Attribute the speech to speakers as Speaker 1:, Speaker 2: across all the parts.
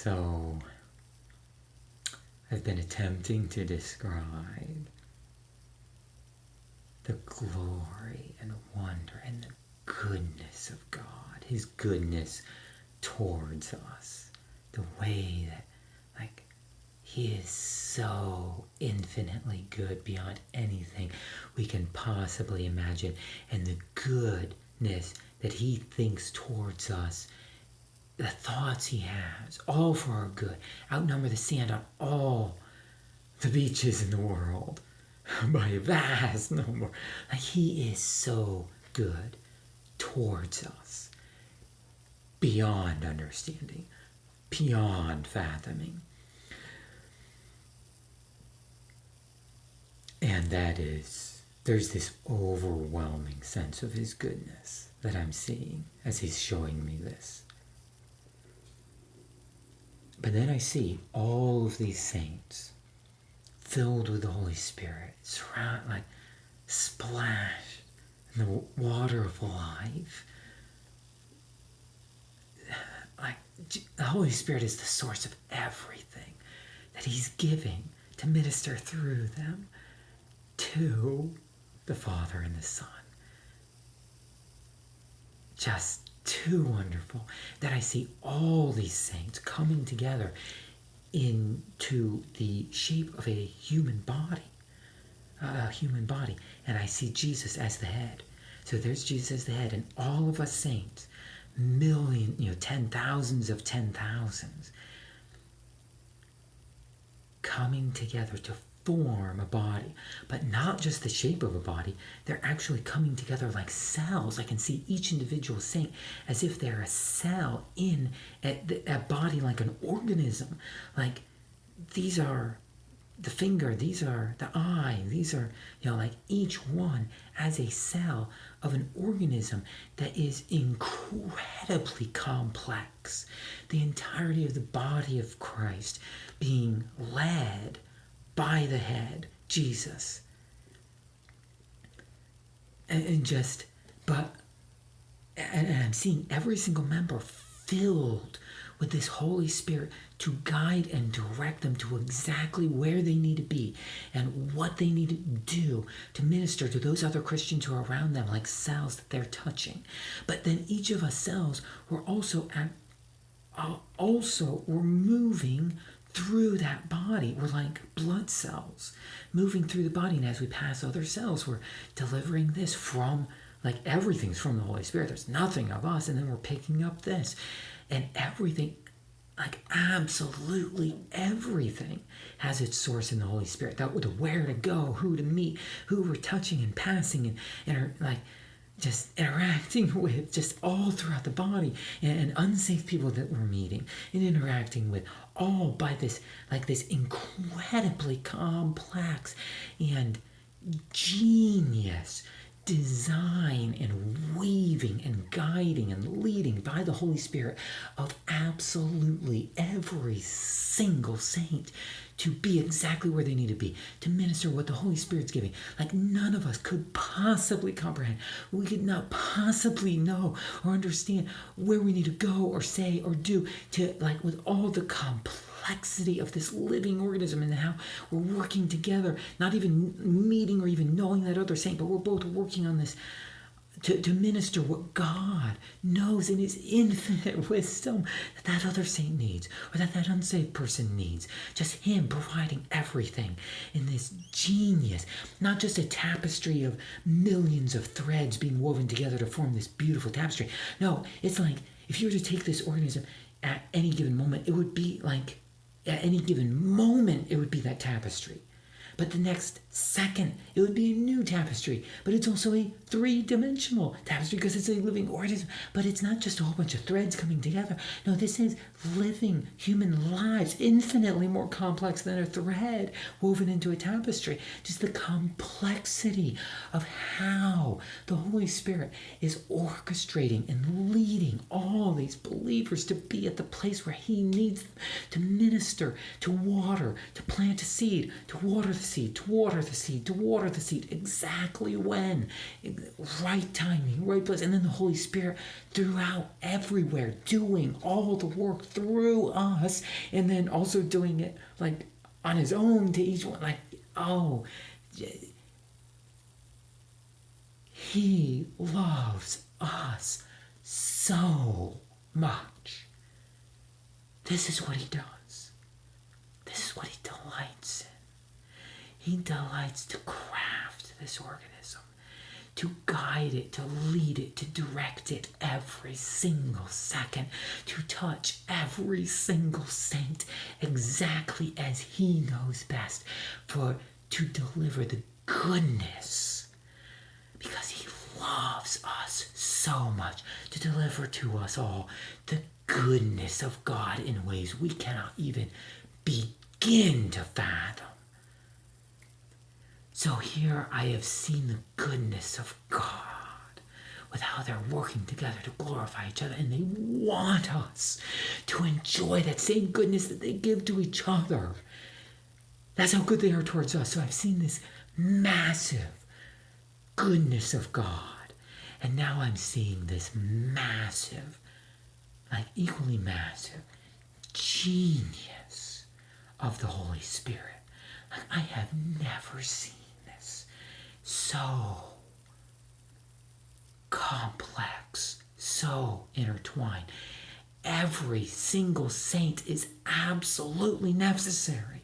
Speaker 1: so I've been attempting to describe the glory and wonder and the goodness of God, his goodness towards us, the way that, like, he is so infinitely good beyond anything we can possibly imagine, and the goodness that he thinks towards us, the thoughts he has, all for our good, outnumber the sand on all the beaches in the world by a vast number. Like, he is so good towards us, beyond understanding, beyond fathoming. And there's this overwhelming sense of his goodness that I'm seeing as he's showing me this. But then I see all of these saints filled with the Holy Spirit, surrounded, like, splashed in the water of life. Like, the Holy Spirit is the source of everything that he's giving to minister through them to the Father and the Son. Just too wonderful that I see all these saints coming together into the shape of a human body, and I see Jesus as the head. So there's Jesus as the head, and all of us saints, ten thousands of 10,000s, coming together to form a body, but not just the shape of a body. They're actually coming together like cells. I can see each individual saint as if they're a cell in a body, like an organism. Like, these are the finger, these are the eye, these are, like, each one as a cell of an organism that is incredibly complex. The entirety of the body of Christ being led by the head, Jesus. And I'm seeing every single member filled with this Holy Spirit to guide and direct them to exactly where they need to be and what they need to do to minister to those other Christians who are around them, like cells that they're touching. But then each of us cells, we're we're moving through that body. We're like blood cells moving through the body, and as we pass other cells, we're delivering this from, like, everything's from the Holy Spirit. There's nothing of us, and then we're picking up this, and everything, like, absolutely everything has its source in the Holy Spirit. That with where to go, who to meet, who we're touching and passing and are, like, just interacting with, just all throughout the body, and unsafe people that we're meeting and interacting with, all by this, like, this incredibly complex and genius design and weaving and guiding and leading by the Holy Spirit of absolutely every single saint to be exactly where they need to be, to minister what the Holy Spirit's giving. Like, none of us could possibly comprehend. We could not possibly know or understand where we need to go or say or do to, like, with all the complexity of this living organism and how we're working together, not even meeting or even knowing that other saint, but we're both working on this to minister what God knows in his infinite wisdom that other saint needs, or that unsaved person needs. Just him providing everything in this genius, not just a tapestry of millions of threads being woven together to form this beautiful tapestry. No, it's like, if you were to take this organism at any given moment, it would be like, at any given moment, it would be that tapestry. But the next second, it would be a new tapestry. But it's also a three-dimensional tapestry because it's a living organism. But it's not just a whole bunch of threads coming together. No, this is living human lives, infinitely more complex than a thread woven into a tapestry. Just the complexity of how the Holy Spirit is orchestrating and leading all these believers to be at the place where he needs them, to minister, to water, to plant a seed, to water the seed, to water the seed, to water the seed, exactly when, right timing, right place, and then the Holy Spirit throughout everywhere, doing all the work through us, and then also doing it like on his own to each one, like, oh, he loves us so much. This is what he does. This is what he delights in. He delights to craft this organism, to guide it, to lead it, to direct it every single second, to touch every single saint exactly as he knows best, to deliver the goodness, because he loves us so much, to deliver to us all the goodness of God in ways we cannot even begin to fathom. So here I have seen the goodness of God with how they're working together to glorify each other, and they want us to enjoy that same goodness that they give to each other. That's how good they are towards us. So I've seen this massive goodness of God, and now I'm seeing this massive, like equally massive, genius of the Holy Spirit. Like, I have never seen this so complex, so intertwined. Every single saint is absolutely necessary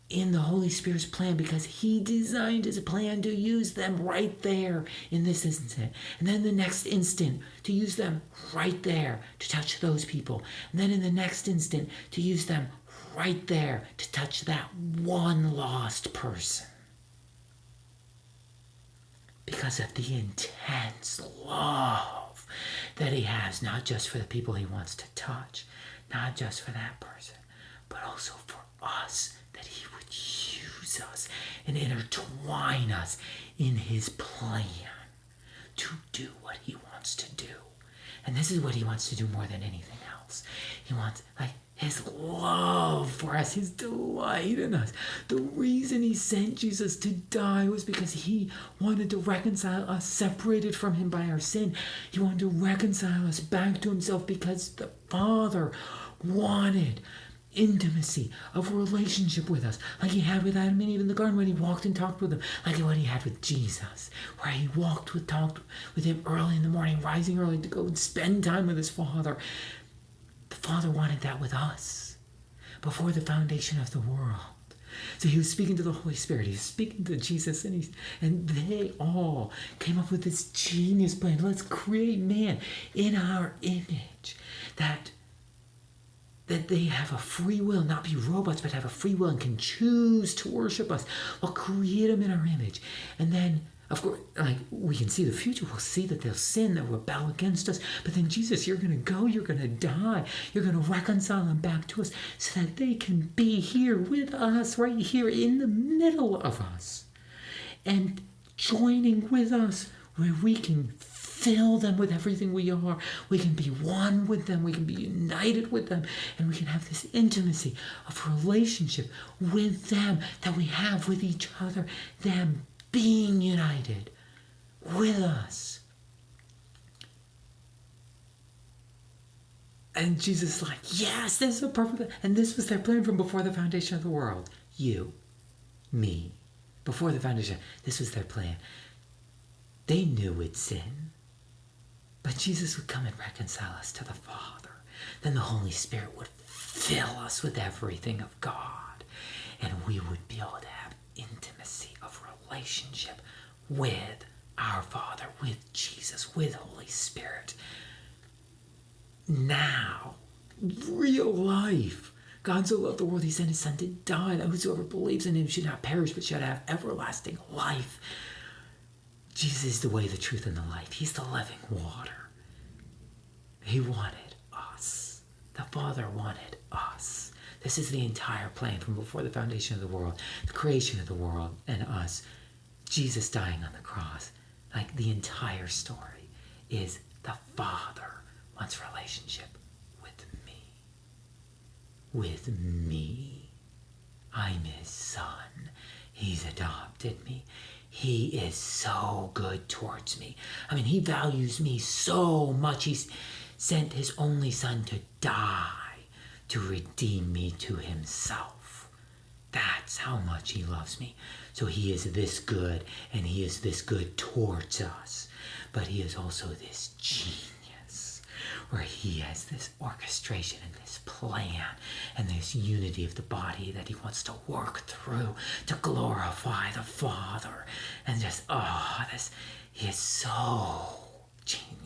Speaker 1: in the Holy Spirit's plan, because he designed his plan to use them right there in this instant. And then the next instant to use them right there to touch those people. And then in the next instant to use them right there to touch that one lost person. Because of the intense love that he has, not just for the people he wants to touch, not just for that person, but also for us, that he would use us and intertwine us in his plan to do what he wants to do. And this is what he wants to do more than anything else. He wants, like, his love for us, his delight in us. The reason he sent Jesus to die was because he wanted to reconcile us, separated from him by our sin. He wanted to reconcile us back to himself, because the Father wanted intimacy of relationship with us, like he had with Adam and Eve in the garden when he walked and talked with them, like what he had with Jesus, where he talked with him early in the morning, rising early to go and spend time with his Father. The Father wanted that with us before the foundation of the world. So he was speaking to the Holy Spirit, he was speaking to Jesus, and they all came up with this genius plan. Let's create man in our image, that they have a free will, not be robots, but have a free will and can choose to worship us. We'll create them in our image. And then, of course, like, we can see the future. We'll see that they'll sin, they'll rebel against us. But then, Jesus, you're going to go, you're going to die. You're going to reconcile them back to us so that they can be here with us, right here in the middle of us. And joining with us where we can fill them with everything we are. We can be one with them. We can be united with them. And we can have this intimacy of relationship with them that we have with each other. Them being united with us. And Jesus is like, yes, this is a perfect. And this was their plan from before the foundation of the world. You, me, before the foundation. This was their plan. They knew we'd sin. But Jesus would come and reconcile us to the Father. Then the Holy Spirit would fill us with everything of God. And we would be able to have intimacy of relationship with our Father, with Jesus, with Holy Spirit. Now, real life. God so loved the world, he sent his Son to die, that whosoever believes in him should not perish, but should have everlasting life. Jesus is the way, the truth, and the life. He's the living water. He wanted us. The Father wanted us. This is the entire plan from before the foundation of the world, the creation of the world, and us. Jesus dying on the cross. Like, the entire story is the Father wants relationship with me. With me. I'm his son. He's adopted me. He is so good towards me. I mean, he values me so much. He's sent his only son to die to redeem me to himself. That's how much he loves me. So he is this good, and he is this good towards us. But he is also this genius, where he has this orchestration and this plan and this unity of the body that he wants to work through to glorify the Father. And just, he is so genius.